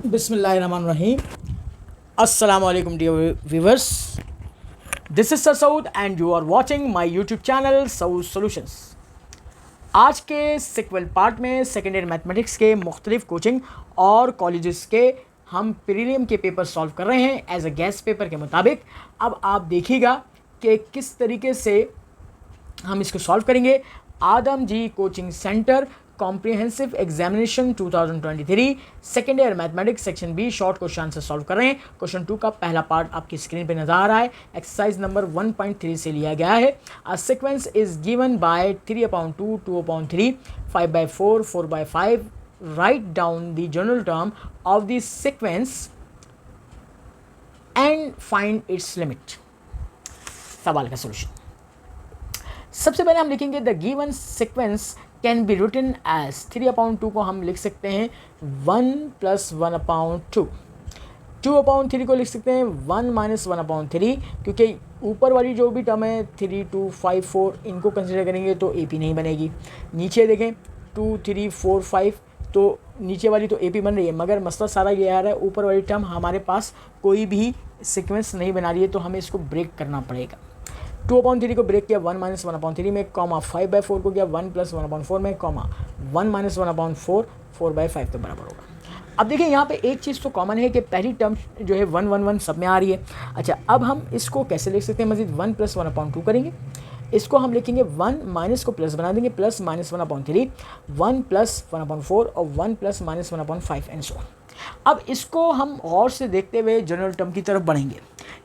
Bismillahirrahmanirrahim. Assalamu alaikum dear viewers. This is Sir Saud and you are watching my YouTube channel Saud Solutions. आज के sequel part में second year mathematics के मुख्तलिफ coaching और colleges के हम prelim के पेपर सॉल्व कर रहे हैं एज अ गेस्ट पेपर के मुताबिक। अब आप देखिएगा कि किस तरीके से हम इसको सॉल्व करेंगे। आदम जी coaching centre comprehensive examination 2023 second year mathematics section B short question answer solve कर रहे हैं। क्वेश्चन 2 का पहला पार्ट आपकी स्क्रीन पे नजर आ रहा है। एक्सरसाइज नंबर 1.3 से लिया गया है। A sequence is given by 3/2, 2/3, 5/4, 4/5। Write down the general term of the sequence and find its limit. सवाल का सोल्यूशन सबसे पहले हम लिखेंगे the given sequence can be written as 3/2 को हम लिख सकते हैं 1 + 1/2। 2/3 को लिख सकते हैं 1 - 1/3, क्योंकि ऊपर वाली जो भी टर्म है 3, 2, 5, 4 इनको कंसिडर करेंगे तो AP नहीं बनेगी। नीचे देखें 2, 3, 4, 5 तो नीचे वाली तो AP बन रही है, मगर मसला सारा ये आ रहा है ऊपर वाली टर्म हमारे पास कोई भी सीक्वेंस नहीं बना रही है, तो हमें इसको ब्रेक करना पड़ेगा। 2/3 को ब्रेक किया 1 - 1/3 में, कॉमा 5/4 को किया 1 + 1/4 में, कॉमा 1 - 1/4 4/5 के बराबर होगा। अब देखिए यहाँ पे एक चीज़ तो कॉमन है कि पहली टर्म जो है 1 1 1 सब में आ रही है। अच्छा, अब हम इसको कैसे लिख सकते हैं? मजीद 1 + 1/2 करेंगे। इसको हम लिखेंगे 1 माइनस को प्लस बना देंगे, प्लस -1/3, 1 + 1/4 और 1 + -1/5 एंड सो ऑन। अब इसको हम और से देखते हुए जनरल टर्म की तरफ बढ़ेंगे।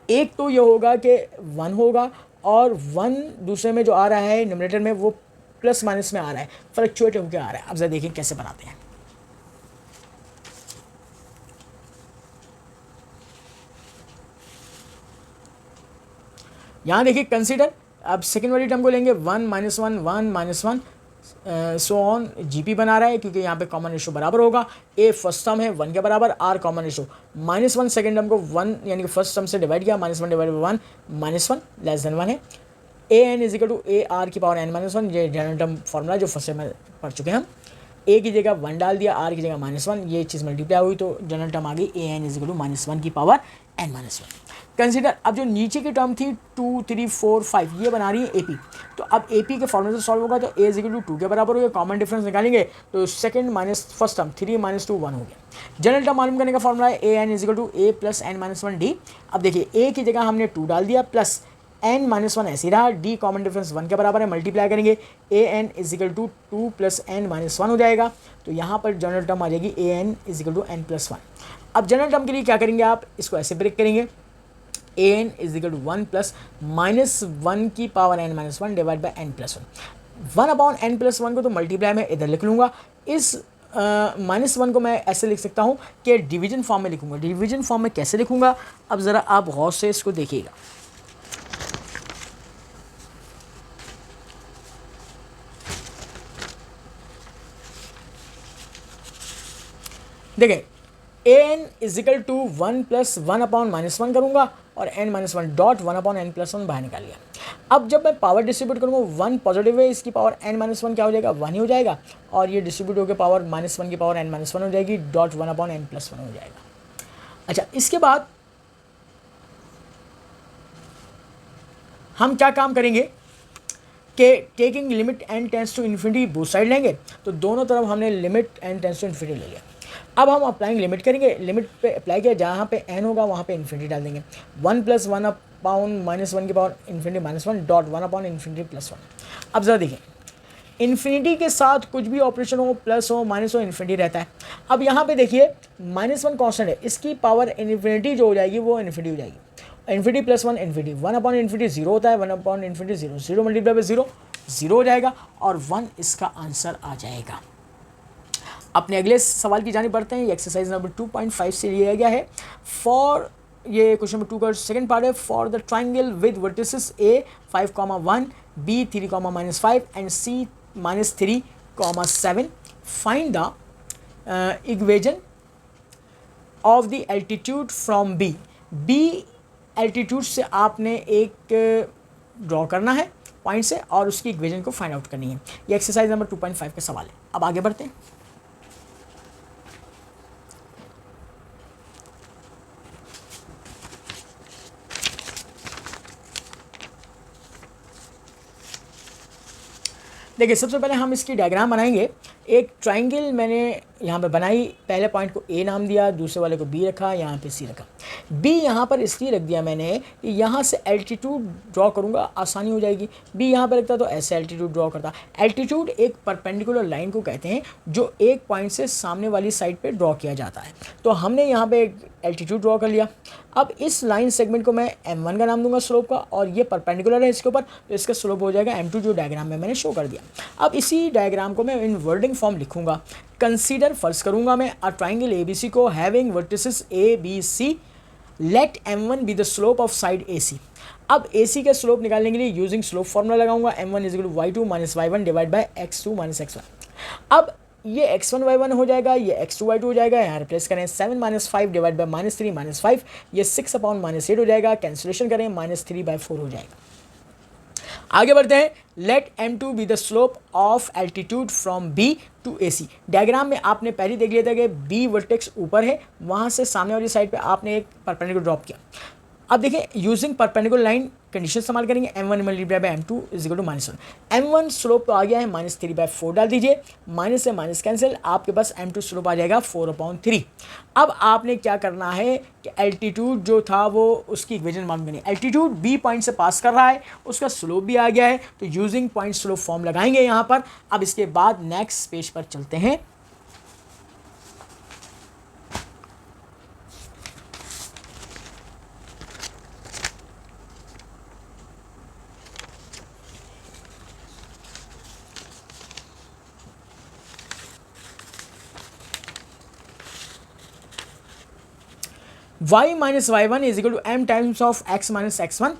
एक तो ये होगा कि 1 होगा और 1 दूसरे में जो आ रहा है न्यूमरेटर में वो प्लस माइनस में आ रहा है, फ्लक्चुएट होकर आ रहा है। अब जरा देखें कैसे बनाते हैं। यहाँ देखिए कंसीडर, अब सेकेंड वाली टर्म को लेंगे 1 - 1 1 - 1 सो ऑन। GP बना रहा है क्योंकि यहाँ पे कॉमन रेशो बराबर होगा। A फर्स्ट टर्म है 1 के बराबर, R common ratio -1 second term को 1 यानी कि फर्स्ट टर्म से डिवाइड किया, -1 / 1 -1 <1 है। AN = AR की पावर n-1, ये जनरल टर्म फार्मूला जो फर्स्ट में पढ़ चुके हैं हम। A की जगह 1 डाल दिया, R की जगह -1, ये चीज़ मल्टीप्लाई हुई तो जनरल टर्म आ गई AN = -1 की पावर n-1। कंसिडर अब जो नीचे की टर्म थी 2, 3, 4, 5 ये बना रही है AP। तो अब AP के फॉर्मूले से सॉल्व होगा तो A = 2 के बराबर हो गया। कॉमन डिफरेंस निकालेंगे तो सेकंड माइनस फर्स्ट टर्म 3 - 2 1 हो गया। जनरल टर्म मालूम करने का फॉर्मूला है AN = A + n-1D। अब देखिए A की जगह हमने 2 डाल दिया, प्लस n-1 ऐसे रहा, D कॉमन डिफरेंस 1 के बराबर है, मल्टीप्लाई करेंगे AN = 2 + n-1 हो जाएगा। तो यहाँ पर जनरल टर्म आ जाएगी AN = n+1। अब जनरल टर्म के लिए क्या करेंगे आप, इसको ऐसे ब्रेक करेंगे AN = 1 + -1 की power n-1 divide by n+1। 1/n+1 को तो मल्टीप्लाई में इधर लिख लूँगा। इस -1 को मैं ऐसे लिख सकता हूँ कि डिवीजन फॉर्म में लिखूँगा। डिवीजन फॉर्म में कैसे लिखूँगा, अब ज़रा आप गौर से इसको देखिएगा। देखें AN = 1 + 1/-1 करूँगा और n-1 डॉट 1/n+1 बाहर निकाल लिया। अब जब मैं पावर डिस्ट्रीब्यूट करूँगा 1 पॉजिटिव है, इसकी पावर n-1 क्या हो जाएगा 1 ही हो जाएगा, और ये डिस्ट्रीब्यूट होकर पावर -1 की पावर n-1 हो जाएगी, डॉट 1/n+1 हो जाएगा। अच्छा, इसके बाद हम क्या काम करेंगे कि taking limit n tends to infinity both side लेंगे, तो दोनों तरफ हमने limit n tends to infinity ले लिया। अब हम अप्लाइंग लिमिट करेंगे, लिमिट पे अप्लाई किया, जहाँ पे n होगा वहाँ पे इन्फिनिटी डाल देंगे। 1 + 1/-1 की पावर इन्फिनिटी -1 डॉट 1/+1। अब ज़रा देखिए, इन्फिनिटी के साथ कुछ भी ऑपरेशन हो, प्लस हो माइनस हो, इन्फिनिटी रहता है। अब यहाँ पे देखिए -1 कॉन्स्टेंट है, इसकी पावर इन्फिनिटी जो हो जाएगी वो इन्फिनिटी हो जाएगी। इन्फिनिटी + 1 इन्फिनिटी, 1/∞ 0 होता है, 1/∞ 0, 0 मल्टीप्लाई बाय 0 0 हो जाएगा और 1 इसका आंसर आ जाएगा। अपने अगले सवाल की जानिब बढ़ते हैं। ये एक्सरसाइज नंबर 2.5 से लिया गया है। फॉर ये क्वेश्चन नंबर 2 का सेकंड पार्ट है। For the triangle with vertices A 5,1, B 3,-5 and C -3,7 find the equation of the altitude from B। B altitude से आपने एक ड्रॉ करना है पॉइंट से और उसकी इक्वेशन को फाइंड आउट करनी है। ये एक्सरसाइज नंबर 2.5 का सवाल है। अब आगे बढ़ते हैं। देखिए सबसे पहले हम इसकी डायग्राम बनाएंगे। एक ट्राइंगल मैंने यहाँ पे बनाई, पहले पॉइंट को ए नाम दिया, दूसरे वाले को बी रखा, यहाँ पे सी रखा। बी यहाँ पर इसलिए रख दिया मैंने कि यहाँ से एल्टीट्यूड ड्रॉ करूँगा, आसानी हो जाएगी। बी यहाँ पर रखता तो ऐसे एल्टीट्यूड ड्रॉ करता। एल्टीट्यूड एक परपेंडिकुलर लाइन को कहते हैं जो एक पॉइंट से सामने वाली साइड पर ड्रॉ किया जाता है। तो हमने यहाँ पर एक एल्टीट्यूड ड्रॉ कर लिया। अब इस लाइन सेगमेंट को मैं m1 का नाम दूंगा स्लोप का, और ये परपेंडिकुलर है इसके ऊपर, तो इसका स्लोप हो जाएगा m2 जो डायग्राम में मैंने शो कर दिया। अब इसी डायग्राम को मैं इन वर्डिंग फॉर्म लिखूंगा। कंसीडर, फर्ज करूंगा मैं, अ ट्राइंगल ABC को having vertices ABC, let m1 be the slope of side AC। अब AC का स्लोप निकालने के लिए यूजिंग स्लोप फॉर्मूला लगाऊंगा, m1 is equal to y2 minus y1 divide by x2 minus x1। अब ये x1 y1 हो जाएगा, ये x2 y2 हो जाएगा, यहाँ रिप्लेस करें 7 minus 5 divide by minus 3 minus 5, ये 6 अपॉन माइनस 8 हो जाएगा, कैंसिलेशन करें माइनस 3/4 हो जाएगा। आगे बढ़ते हैं। Let m2 be the slope of altitude from B to AC। Diagram में आपने पहले देख लिया था कि B वर्टेक्स ऊपर है, वहाँ से सामने वाली साइड पे आपने एक परपेंडिकुलर ड्रॉप किया। अब देखिए यूजिंग परपेंडिकुलर लाइन कंडीशन इस्तेमाल करेंगे, m1 multiply by m2 is equal to -1। m1 slope तो आ गया है, -3/4 डाल दीजिए, माइनस से माइनस कैंसिल, आपके पास m2 स्लोप आ जाएगा 4/3। अब आपने क्या करना है कि एल्टीट्यूड जो था वो उसकी इक्वेशन मालूम करनी है। एल्टीट्यूड B पॉइंट से पास कर रहा है, उसका स्लोप भी आ गया है, तो यूजिंग पॉइंट स्लोप फॉर्म लगाएंगे यहाँ पर। अब इसके बाद नेक्स्ट पेज पर चलते हैं। y minus y1 is equal to m times of x minus x1।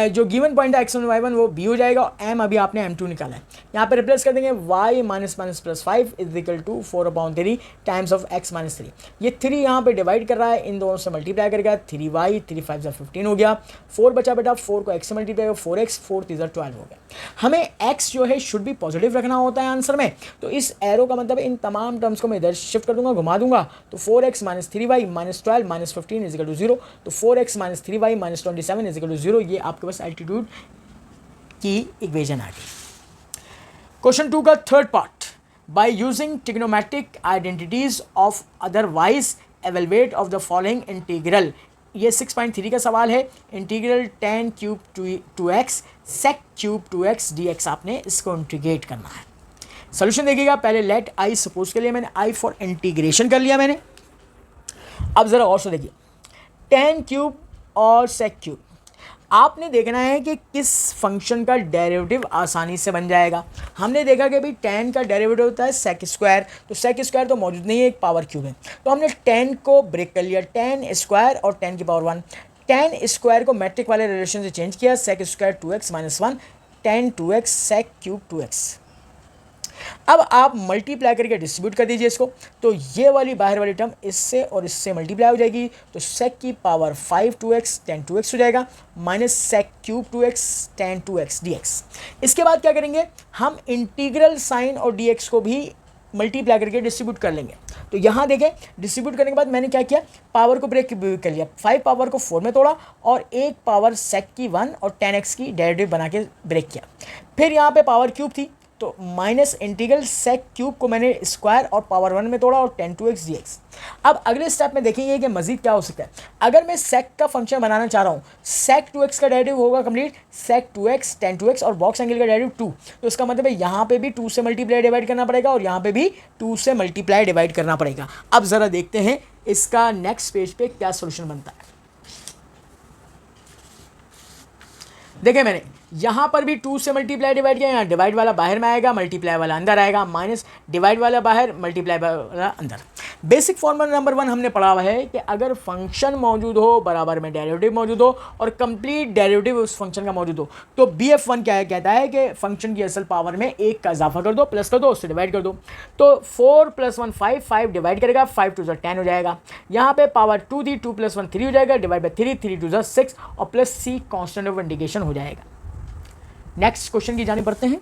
जो गिवन पॉइंट है x1 y1 वो b हो जाएगा, और m अभी आपने m2 निकाला है, यहाँ पे रिप्लेस कर देंगे y minus minus plus 5 is equal to 4/3 times of x minus 3। ये 3 यहाँ पे डिवाइड कर रहा है, इन दोनों से मल्टीप्लाई करेगा, 3y 3 5 15 हो गया, 4 बचा बेटा, 4 को x से मल्टीप्लाई 4x 4 3 12 हो गया। हमें x जो है शुड भी पॉजिटिव रखना होता है आंसर में, तो इस एरो का मतलब इन तमाम टर्म्स को मैं इधर शिफ्ट कर दूंगा, घुमा दूंगा, तो 4x minus 3y minus 12 minus 15 is equal to 0, तो 4x minus 3y minus 27 is equal to 0। ये आपके पास एल्टीट्यूड की इक्वेशन आ गई। क्वेश्चन 2 का third part, by using trigonometric identities of otherwise evaluate of the following integral. ये 6.3 का सवाल है। Integral tan cube 2x sec cube 2x dx, आपने इसको इंटीग्रेट करना है। सोल्यूशन देखिएगा, पहले लेट आई सपोज के लिए मैंने आई फॉर इंटीग्रेशन कर लिया मैंने। अब जरा और से देखिए, tan क्यूब और sec क्यूब, आपने देखना है कि किस फंक्शन का डेरिवेटिव आसानी से बन जाएगा। हमने देखा कि भाई tan का डेरिवेटिव होता है sec स्क्वायर, तो sec स्क्वायर तो मौजूद नहीं है, एक पावर क्यूब है, तो हमने tan को ब्रेक कर लिया, tan स्क्वायर और tan की पावर 1। tan स्क्वायर को मैट्रिक वाले रिलेशन से चेंज किया, sec square 2x minus 1 tan 2x sec cube 2x। अब आप मल्टीप्लाई करके डिस्ट्रीब्यूट कर दीजिए इसको, तो ये वाली बाहर वाली टर्म इससे और इससे मल्टीप्लाई हो जाएगी, तो sec की पावर 5 2x tan 2x हो जाएगा, minus sec cube 2x tan 2x dx। इसके बाद क्या करेंगे, हम इंटीग्रल साइन और dx को भी मल्टीप्लाई करके डिस्ट्रीब्यूट कर लेंगे। तो यहाँ देखें, डिस्ट्रीब्यूट करने के बाद मैंने क्या किया, पावर को ब्रेक कर लिया, 5 पावर को 4 में तोड़ा, और एक पावर sec की 1 और tan x की डेरिवेटिव बना के ब्रेक किया। फिर यहाँ पे पावर क्यूब थी, तो माइनस इंटीग्रल sec क्यूब को मैंने स्क्वायर और पावर 1 में तोड़ा और tan 2x dx। अब अगले स्टेप में देखेंगे कि मजीद क्या हो सकता है। अगर मैं sec का फंक्शन बनाना चाह रहा हूँ, sec 2x का डेरिवेटिव होगा complete sec 2x tan 2x और बॉक्स एंगल का डेरिवेटिव 2, तो इसका मतलब है यहाँ पे भी 2 से मल्टीप्लाई डिवाइड करना पड़ेगा और यहाँ पे भी 2 से मल्टीप्लाई डिवाइड करना पड़ेगा। अब ज़रा देखते हैं इसका नेक्स्ट पेज पे क्या सोल्यूशन बनता है। देखें, मैंने यहाँ पर भी 2 से मल्टीप्लाई डिवाइड किया, यहाँ डिवाइड वाला बाहर में आएगा, मल्टीप्लाई वाला अंदर आएगा, माइनस डिवाइड वाला बाहर, मल्टीप्लाई वाला अंदर। बेसिक फॉर्मूला नंबर 1 हमने पढ़ा हुआ है कि अगर फंक्शन मौजूद हो, बराबर में डेरिवेटिव मौजूद हो और कंप्लीट डेरिवेटिव उस फंक्शन का मौजूद हो, तो BF1 क्या है, कहता है कि फंक्शन की असल पावर में 1 का इजाफा कर दो, प्लस कर दो, उससे डिवाइड कर दो। तो 4 + 1 5, 5 डिवाइड करेगा, 5 2 10 हो जाएगा। यहाँ पे पावर 2 थी, 2 + 1 3 हो जाएगा, डिवाइड बाई 3, 3 2 6 और plus C constant of integration हो जाएगा। नेक्स्ट क्वेश्चन की जाने बढ़ते हैं।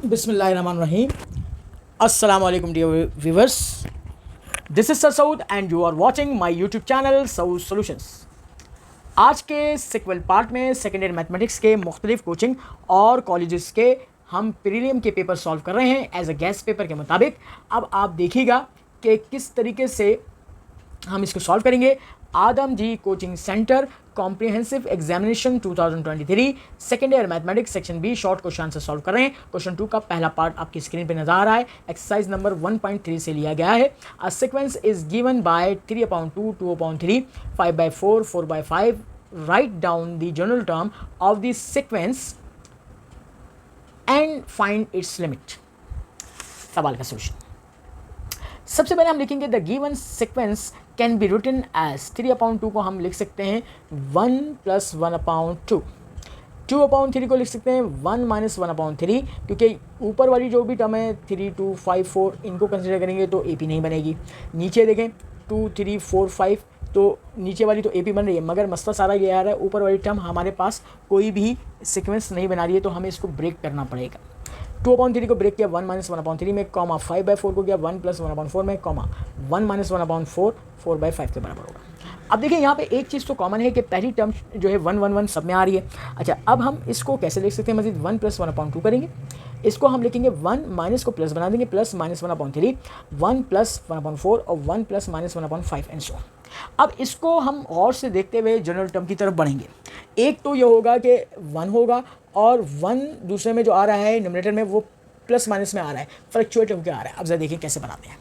बिस्मिल्लाहिर्रहमानिर्रहीम। अस्सलाम वालेकुम dear viewers, this is sir Saud and you are watching my YouTube channel Saud solutions. आज के सिक्वल पार्ट में सेकेंड ईयर मैथमेटिक्स के मुख्तलिफ कोचिंग और कॉलेजेस के हम प्रीलिम के पेपर सॉल्व कर रहे हैं एज अ गेस्ट पेपर के मुताबिक। अब आप देखिएगा कि किस तरीके से हम इसको सॉल्व करेंगे। आदम जी coaching centre comprehensive examination 2023 second year mathematics section B short question answer solve कर रहे हैं। क्वेश्चन 2 का पहला पार्ट आपकी स्क्रीन पे नजर आ रहा है। एक्सरसाइज नंबर 1.3 से लिया गया है। A sequence is given by 3/2, 2/3, 5/4, 4/5। Write down the general term of the sequence and find its limit. सवाल का सोल्यूशन सबसे पहले हम लिखेंगे the given sequence can be written as 3/2 को हम लिख सकते हैं 1 + 1/2। 2/3 को लिख सकते हैं 1 - 1/3, क्योंकि ऊपर वाली जो भी टर्म है 3, 2, 5, 4 इनको कंसिडर करेंगे तो AP नहीं बनेगी। नीचे देखें 2, 3, 4, 5 तो नीचे वाली तो AP बन रही है, मगर मसला सारा ये आ रहा है ऊपर वाली टर्म हमारे पास कोई भी सीक्वेंस नहीं बना रही है, तो हमें इसको ब्रेक करना पड़ेगा। 2/3 को ब्रेक किया 1 - 1/3 में, कॉमा 5/4 को किया 1 + 1/4 में, कॉमा 1 - 1/4 4/5 के बराबर होगा। अब देखिए यहाँ पे एक चीज़ तो कॉमन है कि पहली टर्म जो है 1 1 1 सब में आ रही है। अच्छा, अब हम इसको कैसे लिख सकते हैं? मजीद 1 + 1/2 करेंगे। इसको हम लिखेंगे 1 माइनस को प्लस बना देंगे, प्लस -1/3, 1 + 1/4 और 1 + -1/5 एंड सो। अब इसको हम गौर से देखते हुए जनरल टर्म की तरफ बढ़ेंगे। एक तो ये होगा कि 1 होगा और 1 दूसरे में जो आ रहा है न्यूमरेटर में वो प्लस माइनस में आ रहा है, फ्लक्चुएट होकर आ रहा है। अब जरा देखिए कैसे बनाते हैं।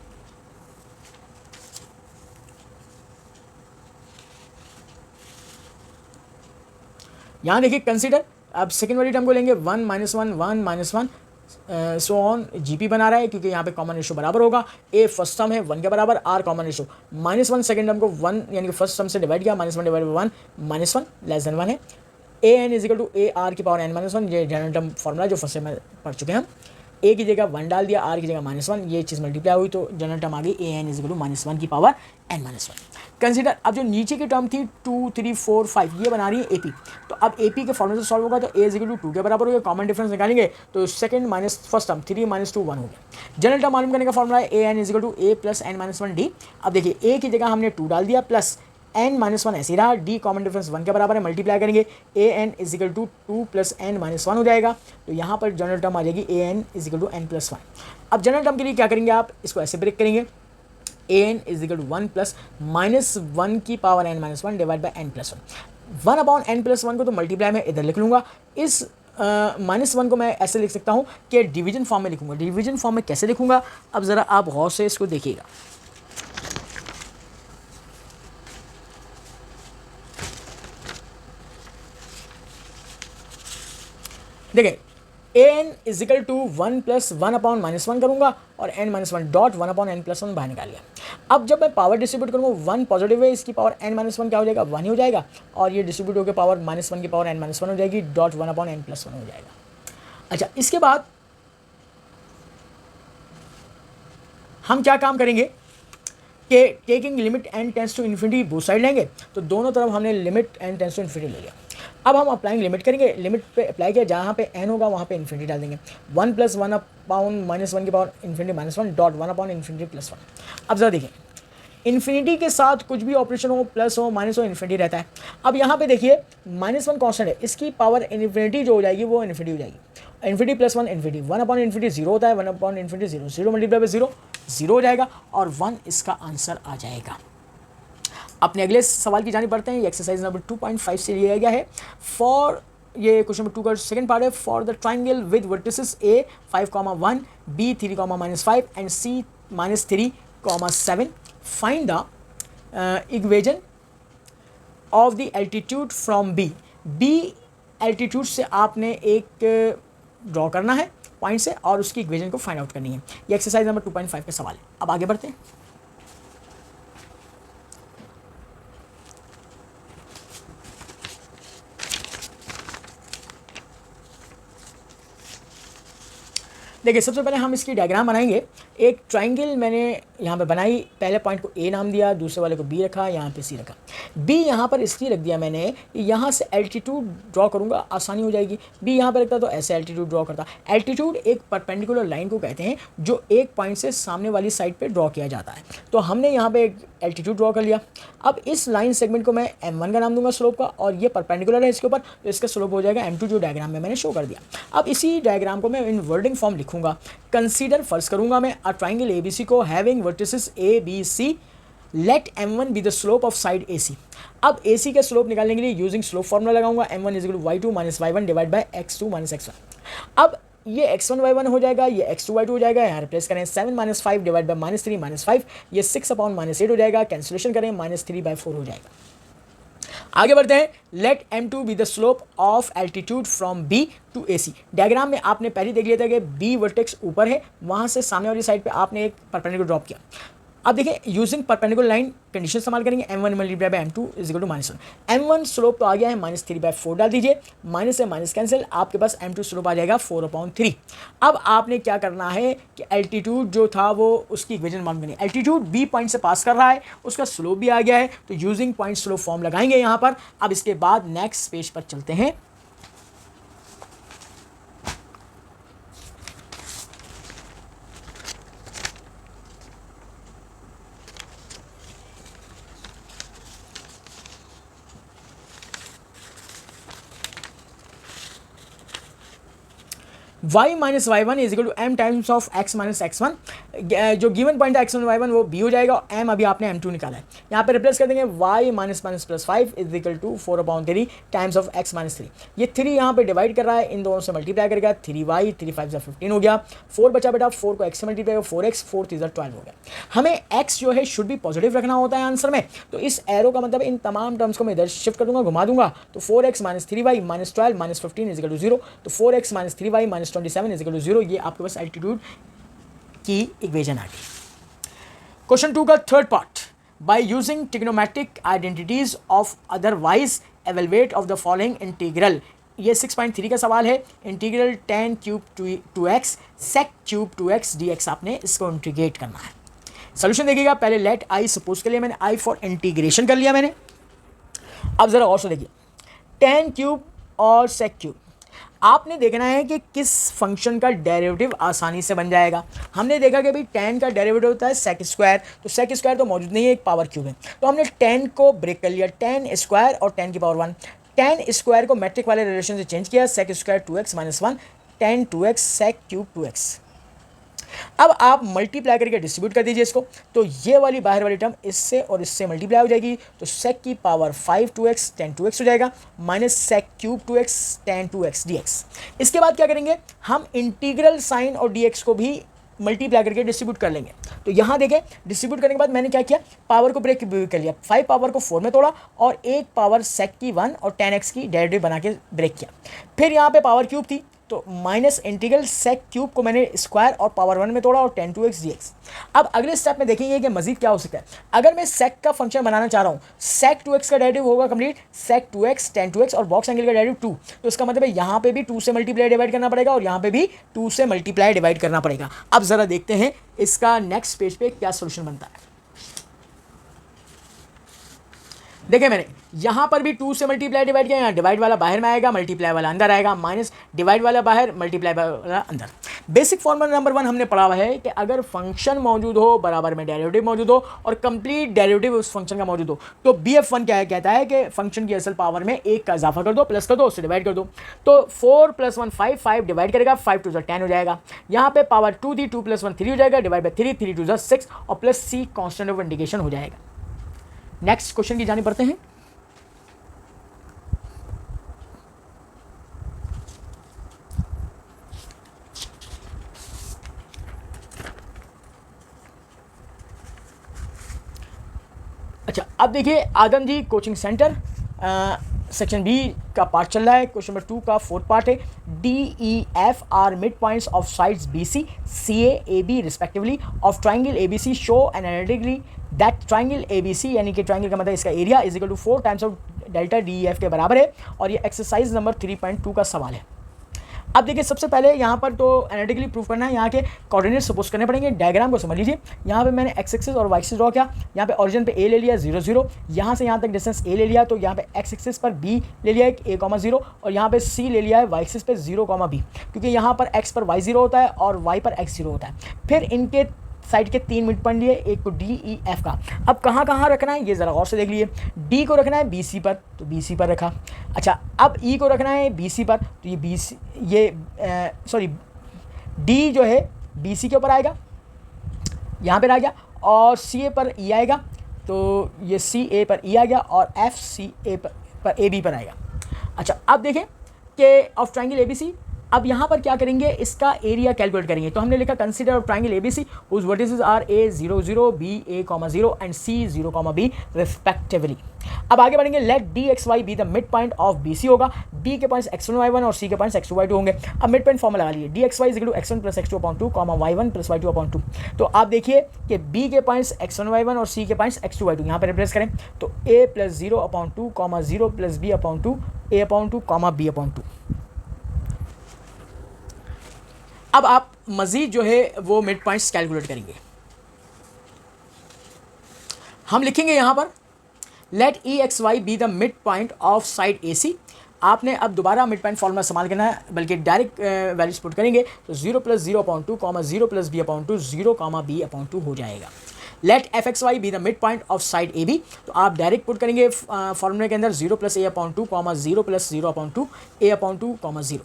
यहाँ देखिए कंसीडर, अब सेकेंड वाली टर्म को लेंगे 1 - 1 1 - 1 सो ऑन। GP बना रहा है क्योंकि यहाँ पे कॉमन रेशो बराबर होगा। A फर्स्ट टर्म है 1 के बराबर, R common ratio -1 second term को 1 यानी कि फर्स्ट टर्म से डिवाइड किया, -1 / 1 -1 लेस देन 1 है। AN = AR⁻n-1, ये जनरल टर्म फॉर्मूला जो फर्स्ट में पढ़ चुके हैं हम। A की जगह 1 डाल दिया, R की जगह -1, ये चीज़ मल्टीप्लाई हुई तो जनरल टर्म आ गई AN = -1n-1। कंसीडर अब जो नीचे की टर्म थी 2, 3, 4, 5 ये बना रही है AP। तो अब AP के फॉर्मूले से सॉल्व होगा तो A = 2 के बराबर हो गया। कॉमन डिफरेंस निकालेंगे तो सेकंड माइनस फर्स्ट टर्म 3 - 2 1 हो गया। जनरल टर्म मालूम करने का फॉर्मूला है AN = A + n-1D। अब देखिए A की जगह हमने 2 डाल दिया, प्लस n-1 ऐसे रहा, D कॉमन डिफरेंस 1 के बराबर है, मल्टीप्लाई करेंगे AN = 2 + n-1 हो जाएगा। तो यहाँ पर जनरल टर्म आ जाएगी AN = n+1। अब जनरल टर्म के लिए क्या करेंगे आप? इसको ऐसे ब्रेक करेंगे AN = 1 + -1n-1 divide by n+1। 1/n+1 को तो मल्टीप्लाई में इधर लिख लूँगा। इस -1 को मैं ऐसे लिख सकता हूँ कि डिवीजन फॉर्म में लिखूँगा। डिवीजन फॉर्म में कैसे लिखूँगा? अब ज़रा आप गौर से इसको देखिएगा। देखिए AN = 1 + 1/-1 करूँगा और n-1 डॉट 1/n+1 बाहर निकाल लिया। अब जब मैं पावर डिस्ट्रीब्यूट करूँगा 1 पॉजिटिव है, इसकी पावर n-1 क्या हो जाएगा? 1 ही हो जाएगा, और ये डिस्ट्रीब्यूट होकर पावर -1 की पावर n-1 हो जाएगी, डॉट 1/n+1 हो जाएगा। अच्छा, इसके बाद हम क्या काम करेंगे कि taking limit n tends to infinity both side लेंगे। तो दोनों तरफ हमने limit n tends to infinity ले लिया। अब हम अप्लाइंग लिमिट करेंगे। लिमिट पे अप्लाई किया, जहाँ पे n होगा वहाँ पे इन्फिनिटी डाल देंगे। 1 + 1/-1 की पावर इन्फिनिटी -1 डॉट 1/∞+1। अब जरा देखिए, इन्फिनिटी के साथ कुछ भी ऑपरेशन हो, प्लस हो माइनस हो, इन्फिनिटी रहता है। अब यहाँ पे देखिए -1 कॉन्स्टेंट है, इसकी पावर इन्फिनिटी जो हो जाएगी वो इन्फिनिटी हो जाएगी। इन्फिनिटी + 1 इन्फिनिटी, 1/∞ 0 होता है, 1/∞ 0, 0 मल्टीप्लाई बाई 0 0 हो जाएगा और 1 इसका आंसर आ जाएगा। अपने अगले सवाल की जानी पड़ते हैं। ये एक्सरसाइज नंबर 2.5 से लिया गया है। फॉर ये क्वेश्चन नंबर 2 का सेकंड पार्ट है। For the triangle with vertices A 5,1, B 3,-5 and C -3,7 find the equation of the altitude from B। Altitude से आपने एक ड्रॉ करना है पॉइंट से और उसकी इक्वेशन को फाइंड आउट करनी है। ये एक्सरसाइज नंबर 2.5 का सवाल है। अब आगे बढ़ते हैं। देखिए सबसे पहले हम इसकी डायग्राम बनाएंगे एक ट्राइंगल मैंने यहाँ पे बनाई, पहले पॉइंट को ए नाम दिया, दूसरे वाले को बी रखा, यहाँ पे सी रखा। बी यहाँ पर इसलिए रख दिया मैंने कि यहाँ से एल्टीट्यूड ड्रॉ करूँगा आसानी हो जाएगी। बी यहाँ पर रखता तो ऐसे एल्टीट्यूड ड्रॉ करता। एल्टीट्यूड एक परपेंडिकुलर लाइन को कहते हैं जो एक पॉइंट से सामने वाली साइड पर ड्रॉ किया जाता है। तो हमने यहाँ पर एक एल्टीट्यूड ड्रॉ कर लिया। अब इस लाइन सेगमेंट को मैं m1 का नाम दूंगा स्लोप का, और ये परपेंडिकुलर है इसके ऊपर, तो इसका स्लोप हो जाएगा m2 जो डायग्राम में मैंने शो कर दिया। अब इसी डायग्राम को मैं इन वर्डिंग फॉर्म लिखूंगा। कंसीडर फर्ज करूंगा मैं अ ट्राइंगल एबीसी को having vertices A B C, let m1 be the slope of side AC। अब AC के स्लोप निकालने के लिए यूजिंग स्लोप फॉर्मूला लगाऊंगा, m1 is equal to y2 minus y1 divide by x2 minus x1। अब ये x1 y1 हो जाएगा, ये x2 y2 हो जाएगा, यहाँ रिप्लेस करें 7 minus 5 divide by minus 3 minus 5, ये 6 अपॉन माइनस 8 हो जाएगा, कैंसिलेशन करें -3/4 हो जाएगा। आगे बढ़ते हैं। Let m2 be the slope of altitude from B to AC। Diagram में आपने पहले देख लिया था कि B वर्टेक्स ऊपर है, वहाँ से सामने वाली साइड पे आपने एक परपेंडिकुलर ड्रॉप किया। अब देखिए यूजिंग परपेंडिकुलर लाइन कंडीशन इस्तेमाल करेंगे, m1 multiply by m2 is equal to -1। m1 slope तो आ गया है, -3/4 डाल दीजिए, माइनस से माइनस कैंसिल, आपके पास m2 स्लोप आ जाएगा 4/3। अब आपने क्या करना है कि एल्टीट्यूड जो था वो उसकी इक्वेशन मालूम करनी है। एल्टीट्यूड B पॉइंट से पास कर रहा है, उसका स्लोप भी आ गया है, तो यूजिंग पॉइंट स्लोप फॉर्म लगाएंगे यहाँ पर। अब इसके बाद नेक्स्ट पेज पर चलते हैं। y minus y1 is equal to m times of x minus x1। जो गिवन पॉइंट है x1 y1 वो b हो जाएगा, और m अभी आपने m2 निकाला है। यहाँ पे रिप्लेस कर देंगे y minus minus plus 5 is equal to 4/3 times of x minus 3। ये 3 यहाँ पे डिवाइड कर रहा है, इन दोनों से मल्टीप्लाई करेगा, 3y 3 5 15 हो गया, 4 बचा बेटा, 4 को x से मल्टीप्लाई 4x 4 3 12 हो गया। हमें x जो है शुड भी पॉजिटिव रखना होता है आंसर में, तो इस एरो का मतलब इन तमाम टर्म्स को मैं इधर शिफ्ट कर दूंगा, घुमा दूंगा, तो 4x minus 3y minus 12 minus 15 is equal to 0, तो 4x minus 3y minus 27 is equal to 0। ये आपके पास एल्टीट्यूड की इक्वेशन आ गई। क्वेश्चन 2 का third part, by using trigonometric identities of otherwise evaluate of the following integral. ये 6.3 का सवाल है। Integral tan cube 2x sec cube 2x dx आपने इसको इंटीग्रेट करना है। सोल्यूशन देखिएगा, पहले लेट आई सपोज के लिए मैंने आई फॉर इंटीग्रेशन कर लिया मैंने। अब जरा और से देखिए, tan क्यूब और sec क्यूब आपने देखना है कि किस फंक्शन का डेरिवेटिव आसानी से बन जाएगा। हमने देखा कि भाई tan का डेरिवेटिव होता है sec स्क्वायर, तो sec स्क्वायर तो मौजूद नहीं है, एक पावर क्यूब है, तो हमने tan को ब्रेक कर लिया, tan स्क्वायर और tan की पावर 1। tan स्क्वायर को मैट्रिक वाले रिलेशन से चेंज किया, sec square 2x minus 1 tan 2x sec cube 2x। अब आप मल्टीप्लाई करके डिस्ट्रीब्यूट कर दीजिए इसको, तो ये वाली बाहर वाली टर्म इससे और इससे मल्टीप्लाई हो जाएगी, तो sec की पावर 5 2x tan 2x हो जाएगा, minus sec cube 2x tan 2x dx। इसके बाद क्या करेंगे, हम इंटीग्रल साइन और dx को भी मल्टीप्लाई करके डिस्ट्रीब्यूट कर लेंगे। तो यहाँ देखें, डिस्ट्रीब्यूट करने के बाद मैंने क्या किया, पावर को ब्रेक कर लिया, 5 पावर को 4 में तोड़ा और एक पावर sec की 1 और tan x की डेरिवेटिव बना के ब्रेक किया। फिर यहाँ पे पावर क्यूब थी, तो माइनस इंटीग्रल sec क्यूब को मैंने स्क्वायर और पावर 1 में तोड़ा और tan 2x dx। अब अगले स्टेप में देखेंगे कि मजीद क्या हो सकता है। अगर मैं sec का फंक्शन बनाना चाह रहा हूँ, sec 2x का डेरिवेटिव होगा complete sec 2x tan 2x और बॉक्स एंगल का डेरिवेटिव 2, तो इसका मतलब है यहाँ पे भी 2 से मल्टीप्लाई डिवाइड करना पड़ेगा और यहाँ पे भी 2 से मल्टीप्लाई डिवाइड करना पड़ेगा। अब जरा देखते हैं इसका नेक्स्ट पेज पे क्या सोल्यूशन बनता है। देखिए मैंने यहाँ पर भी 2 से मल्टीप्लाई डिवाइड किया, यहाँ डिवाइड वाला बाहर में आएगा, मल्टीप्लाई वाला अंदर आएगा, माइनस डिवाइड वाला बाहर, मल्टीप्लाई वाला अंदर। बेसिक फॉर्मूला नंबर 1 हमने पढ़ा हुआ है कि अगर फंक्शन मौजूद हो, बराबर में डेरिवेटिव मौजूद हो और कंप्लीट डेरिवेटिव उस फंक्शन का मौजूद हो, तो BF1 क्या है, कहता है कि फंक्शन की असल पावर में 1 का इजाफा कर दो, प्लस कर दो, उससे डिवाइड कर दो। तो 4 + 1 5, 5 डिवाइड करेगा, 5 2 10 हो जाएगा। यहाँ पे पावर 2 थी, 2 + 1 3 हो जाएगा, डिवाइड बाई 3, 3 2 6 और plus C constant of indication हो जाएगा। नेक्स्ट क्वेश्चन की जानिब बढ़ते हैं। अच्छा, अब देखिए आदम जी कोचिंग सेंटर सेक्शन बी का पार्ट चल रहा है। क्वेश्चन नंबर 2 का फोर्थ पार्ट है, DEF are mid points of sides BC CA AB respectively of triangle ABC show analytically that triangle ABC, यानी कि ट्राइंगल का मतलब इसका area is equal to 4 times of delta DEF के बराबर है, और ये एक्सरसाइज नंबर 3.2 का सवाल है। अब देखिए सबसे पहले यहाँ पर तो एनालिटिकली प्रूव करना है, यहाँ के कोऑर्डिनेट सपोज करने पड़ेंगे। डायग्राम को समझ लीजिए, यहाँ पे मैंने एक्स एक्सिस और वाई एक्सिस ड्रॉ किया, यहाँ पे ओरिजिन पे ए ले लिया 0 0, यहाँ से यहाँ तक डिस्टेंस ए ले लिया, तो यहाँ पे एक्स एक्सिस पर बी ले लिया एक a 0 और यहाँ पे सी ले लिया है वाई एक्सिस पे 0 b, क्योंकि यहाँ पर x पर y 0 होता है और y पर x 0 होता है। फिर इनके साइड के 3 मिड पॉइंट लिए, एक को डी ई एफ का। अब कहाँ कहाँ रखना है ये ज़रा और से देख लीजिए। डी को रखना है बी सी पर, तो बी सी पर रखा। अच्छा, अब ई को रखना है बी सी पर, तो ये बी सी डी जो है बी सी के ऊपर आएगा, यहाँ पर आ गया, और सी ए पर ई आएगा, तो ये सी ए पर ई आ गया, और एफ सी ए पर ए बी पर आएगा। अच्छा, अब देखें कि of triangle A B C, अब यहाँ पर क्या करेंगे, इसका एरिया कैलकुलेट करेंगे। तो हमने लिखा consider triangle ABC whose vertices are A 0 0, B A 0 and C 0 b respectively. अब आगे बढ़ेंगे, let D X Y be the mid point of B C होगा, बी के पॉइंट्स x1 y1 और सी के पॉइंट्स x2 y2 होंगे। अब मिड पॉइंट फॉर्मूला लगा लिए, D X Y is equal to x1 plus x2 upon 2 y1 plus y2 upon 2। तो आप देखिए कि b के पॉइंट्स x1 y1 और c के पॉइंट्स x2 y2 यहाँ पर रिप्लेस करें, तो a plus 0 upon 2 0 plus b upon 2 a upon 2 b upon 2। अब आप मजीद जो है वो मिड पॉइंट्स कैलकुलेट करेंगे। हम लिखेंगे यहाँ पर let E X Y be the mid point of side A C. आपने अब दोबारा मिड पॉइंट फॉर्मूला इस्तेमाल करना है, बल्कि डायरेक्ट वैल्यूज पुट करेंगे, तो 0 plus 0 upon 2 0 plus b upon 2 0 b upon 2 हो जाएगा। Let F X Y be the mid point of side A B, तो आप डायरेक्ट पुट करेंगे फॉर्मूले के अंदर 0 plus a upon 2 0 plus 0 upon 2 a upon 2 0।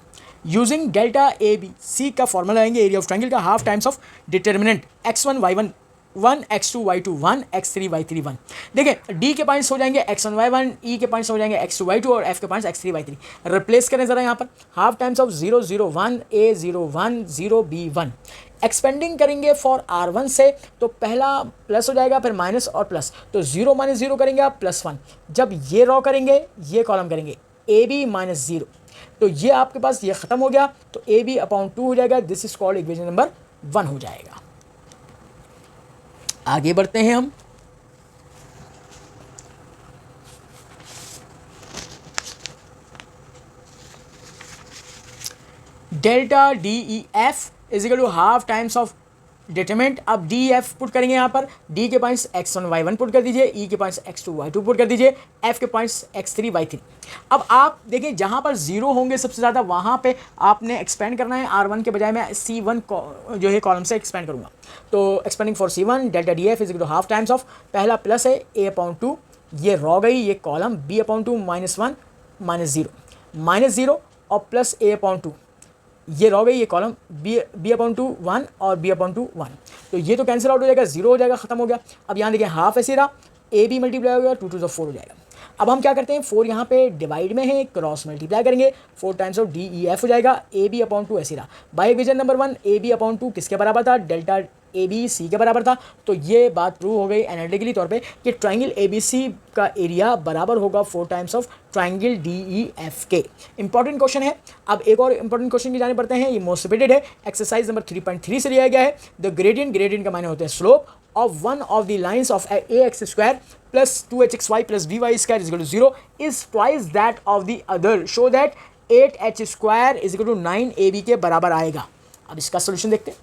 Using delta A B C का formula आएंगे एरिया ऑफ ट्रायंगल का, half times of determinant x1 y1 1, x2 y2 1, x3 y3 1। देखें डी के पॉइंट्स हो जाएंगे x1 y1, ई के पॉइंट्स हो जाएंगे x2 y2 और एफ के पॉइंट्स x3 y3। रिप्लेस करें ज़रा यहाँ पर, half times of 0 0 1, a 0 1 0 b 1। Expanding करेंगे फॉर r1 से, तो पहला प्लस हो जाएगा, फिर माइनस और प्लस, तो 0 माइनस 0 करेंगे आप +1। जब ये रॉ करेंगे, ये कॉलम करेंगे ए बी माइनस 0, तो ये आपके पास ये ख़त्म हो गया, तो ए बी अपॉन 2 हो जाएगा। This is called equation number 1 हो जाएगा। आगे बढ़ते हैं हम। Delta D E F is equal to half times of determinant. अब डी एफ पुट करेंगे यहाँ पर, डी के पॉइंट्स x1 y1 पुट कर दीजिए, ई के पॉइंट्स x2 y2 पुट कर दीजिए, एफ के पॉइंट्स x3 y3। अब आप देखिए जहाँ पर 0 होंगे सबसे ज़्यादा, वहाँ पे आपने एक्सपेंड करना है। r1 के बजाय मैं c1 जो है कॉलम से एक्सपेंड करूँगा, तो expanding for c1 delta D F is equal to half times of, पहला प्लस है a अपॉन 2, ये रॉ गई, ये कॉलम b अपॉन 2 -1 -0 और प्लस a अपॉन 2, ये रह गई, ये कॉलम b अपॉन 2 1 और b अपॉन 2 1, तो ये तो कैंसिल आउट हो जाएगा, 0 हो जाएगा, खत्म हो गया। अब यहाँ देखिए हाफ ऐसे रहा, ए बी मल्टीप्लाई हो गया, 2 2 4 हो जाएगा। अब हम क्या करते हैं, 4 यहाँ पे डिवाइड में है, क्रॉस मल्टीप्लाई करेंगे, 4 times of D E F हो जाएगा, ए बी अपॉन 2 ऐसे रहा। By equation number 1 A B upon 2 किसके बराबर था, डेल्टा ए बी सी के बराबर था। तो ये बात प्रूव हो गई एनालिटिकली तौर पे कि ट्राइंगल ए बी सी का एरिया बराबर होगा 4 times of triangle D E F के। इंपॉर्टेंट क्वेश्चन है। अब एक और इंपॉर्टेंट क्वेश्चन की जाने पड़ते हैं, ये मोस्ट रिपीटेड है, एक्सरसाइज नंबर 3.3 से लिया गया है। द ग्रेडियंट का माने होते हैं slope of one of the lines of ax square plus 2hxy plus by square is equal to 0 is twice that of the other. Show that 8h square is equal to 9ab के बराबर आएगा। अब इसका solution देखते हैं।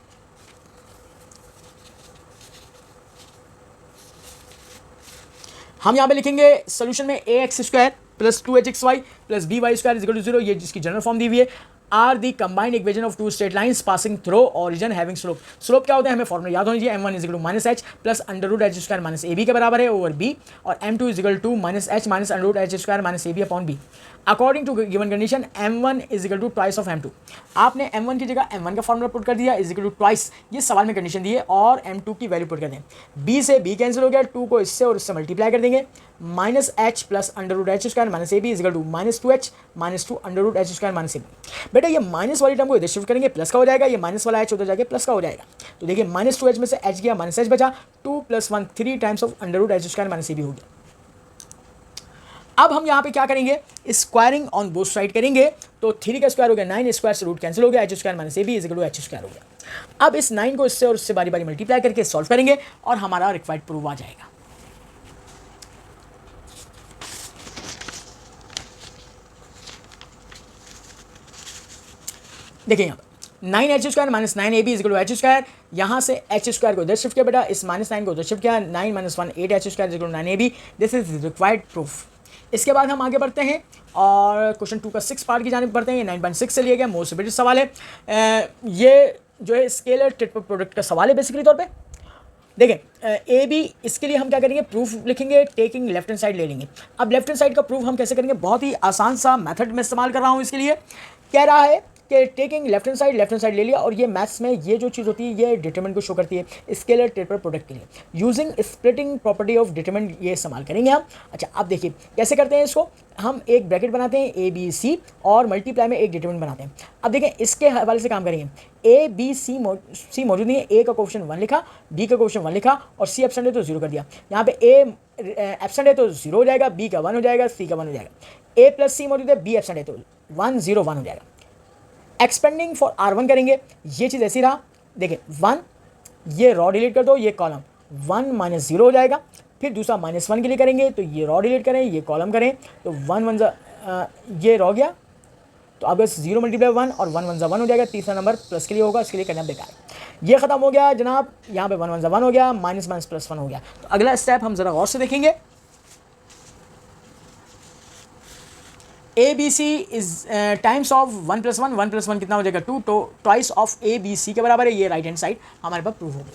हम यहाँ पे लिखेंगे सोल्यूशन में ax square plus 2hxy plus by square is equal to 0, ये जिसकी जनरल फॉर्म दी हुई है, are the combined equation of two straight lines passing through origin having slope. Slope क्या होता है हमें फॉर्मूला याद होना चाहिए, m1 is equal to minus H plus under root H square minus A B के बराबर है ओवर बी, और m2 is equal to minus H minus under root H square minus A B upon B. According to given condition m1 is equal to twice of m2। आपने m1 की जगह m1 का formula put कर दिया is equal to twice, ये सवाल में condition दी है, और m2 की वैल्यू पुट कर दें। b से b कैंसिल हो गया, 2 को इससे और इससे मल्टीप्लाई कर देंगे, minus H plus under root H square minus A B is equal to minus 2h minus 2 under root H square minus A B. बेटा ये माइनस वाली टर्म को इधर शिफ्ट करेंगे, प्लस का हो जाएगा, ये माइनस वाला एच उधर जाके प्लस का हो जाएगा। तो देखिए माइनस 2h में से h गया, माइनस एच बचा, 2 + 1 3 times of under root H square minus A B हो गया। अब हम यहाँ पे क्या करेंगे, स्क्वायरिंग ऑन बोथ साइड करेंगे, तो 3 का स्क्वायर हो गया 9, स्क्वायर से रूट कैंसिल हो गया, H square minus A B is equal to H square हो गया। अब इस 9 को इससे और इससे बारी बारी मल्टीप्लाई करके सॉल्व करेंगे और हमारा रिक्वायर्ड प्रूफ आ जाएगा। देखिए यहाँ पर 9h² minus 9ab is equal to h²। यहाँ से h² को इधर शिफ्ट किया बेटा, इस -9 को उधर शिफ्ट किया, 9 - 1 8h² is equal to 9ab। This is required proof. इसके बाद हम आगे बढ़ते हैं और क्वेश्चन 2 का 6 पार्ट की जानिब बढ़ते हैं। ये 9.6 से लिया गया मोस्ट ब्रिटिश सवाल है। ये जो है स्केलर ट्रिपल प्रोडक्ट का सवाल है बेसिकली तौर पे। देखें ए बी, इसके लिए हम क्या करेंगे, प्रूफ लिखेंगे, टेकिंग लेफ्ट हैंड साइड ले लेंगे। अब लेफ्ट हैंड साइड का प्रूफ हम कैसे करेंगे, बहुत ही आसान सा मेथड में इस्तेमाल कर रहा हूँ इसके लिए। कह रहा है कि टेकिंग लेफ्ट हैंड साइड ले लिया, और ये मैथ्स में ये जो चीज़ होती है ये डिटरमिनेंट को शो करती है स्केलर ट्रिपल प्रोडक्ट के लिए। Using splitting property of determinant ये इस्तेमाल करेंगे हम। अच्छा अब देखिए कैसे करते हैं इसको, हम एक ब्रैकेट बनाते हैं ए बी सी और मल्टीप्लाई में एक डिटरमिनेंट बनाते हैं। अब देखें इसके हवाले से काम करेंगे। ए बी सी मौजूद नहीं है, ए का कोएफिशिएंट 1 लिखा, बी का कोएफिशिएंट 1 लिखा और सी एब्सेंट है तो 0 कर दिया। यहाँ पे ए एब्सेंट है तो 0 हो जाएगा, बी का 1 हो जाएगा, सी का 1 हो जाएगा। ए प्लस सी मौजूद है, बी एब्सेंट है तो 1 0 1 हो जाएगा। एक्सपेंडिंग फॉर R1 करेंगे, ये चीज़ ऐसी रहा। देखिए 1, ये रॉ डिलीट कर दो, ये कॉलम 1 - 0 हो जाएगा। फिर दूसरा -1 के लिए करेंगे तो ये रॉ डिलीट करें, ये कॉलम करें तो 1 1 ये रॉ गया, तो अब 0 × 1 और 1 1 1 हो जाएगा। तीसरा नंबर प्लस के लिए होगा, इसके लिए करना बेकार। ये खत्म हो गया जनाब, यहाँ पे 1 1 1 हो गया, माइनस माइनस प्लस 1 हो गया। तो अगला स्टेप हम ज़रा गौर से देखेंगे। A B C is times of 1 + 1, 1 + 1 कितना हो जाएगा 2, तो twice of A B C के बराबर है। ये राइट हैंड साइड हमारे पास प्रूफ हो गई।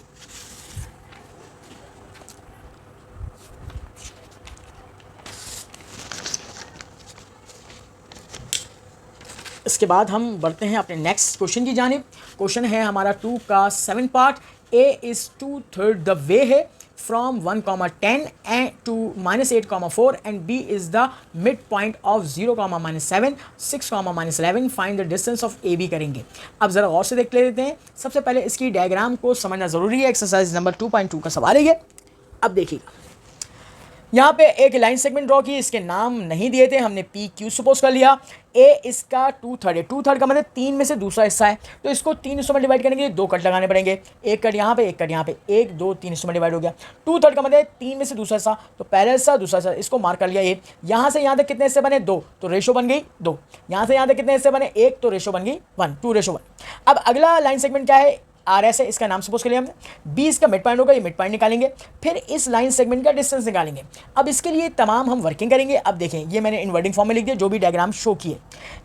इसके बाद हम बढ़ते हैं अपने नेक्स्ट क्वेश्चन की जानिब। क्वेश्चन है हमारा 2 का 7 part. A is 2/3 the way है from 1, 10 and to -8, 4 and B is the midpoint of 0, -7, 6, -11. Find the distance of AB करेंगे। अब ज़रा गौर से देख लेते हैं। सबसे पहले इसकी डायग्राम को समझना ज़रूरी है। एक्सरसाइज नंबर 2.2 का सवाल है ये। अब देखिएगा यहाँ पे एक लाइन सेगमेंट ड्रॉ की, इसके नाम नहीं दिए थे, हमने पी क्यू सपोज कर लिया। ए इसका 2/3 है, 2/3 का मतलब 3 में से दूसरा हिस्सा है, तो इसको 3 हिस्सों में डिवाइड करने के लिए 2 कट लगाने पड़ेंगे। एक कट यहाँ पे, एक कट यहाँ पे, 1 2 3 हिस्सों में डिवाइड हो गया। 2/3 का मतलब 3 में से दूसरा हिस्सा, तो पहला हिस्सा दूसरा हिस्सा, इसको मार्क कर लिया। ये यहाँ से यहाँ तक कितने हिस्से बने 2, तो रेशो बन गई 2। यहाँ से यहाँ तक कितने हिस्से बने 1, तो रेशो बन गई 1, 2:1। अब अगला लाइन सेगमेंट क्या है, आर एस है, इसका नाम सपोज कर लिया हमने। बी इसका मिड पॉइंट होगा, ये मिड पॉइंट निकालेंगे। फिर इस लाइन सेगमेंट का डिस्टेंस निकालेंगे। अब इसके लिए तमाम हम वर्किंग करेंगे। अब देखें ये मैंने इन्वर्टिंग फॉर्म में लिख दिया जो भी डायग्राम शो किए।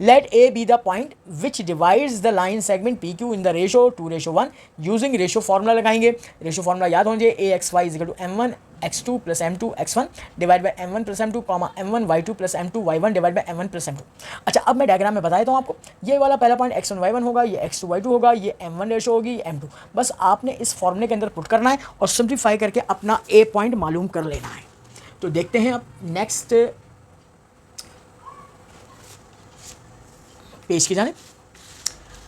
Let A be the point which divides the line segment P Q in the ratio 2:1। Using ratio formula लगाएंगे। रेशो फॉर्मूला याद होंगे, A X Y is equal to m1 x2 + m2 x1 divide by m1 + m2, m1 y2 + m2 y1 divide by m1 + m2। अच्छा अब मैं diagram में बता देता हूँ आपको। ये वाला पहला पॉइंट x1 y1 होगा, ये x2 y2 होगा, ये m1 रेशो होगी m2। बस आपने इस फॉर्मूले के अंदर पुट करना है और सिंप्लीफाई करके अपना ए पॉइंट मालूम कर लेना है। तो देखते हैं अब नेक्स्ट पेज की जानिब।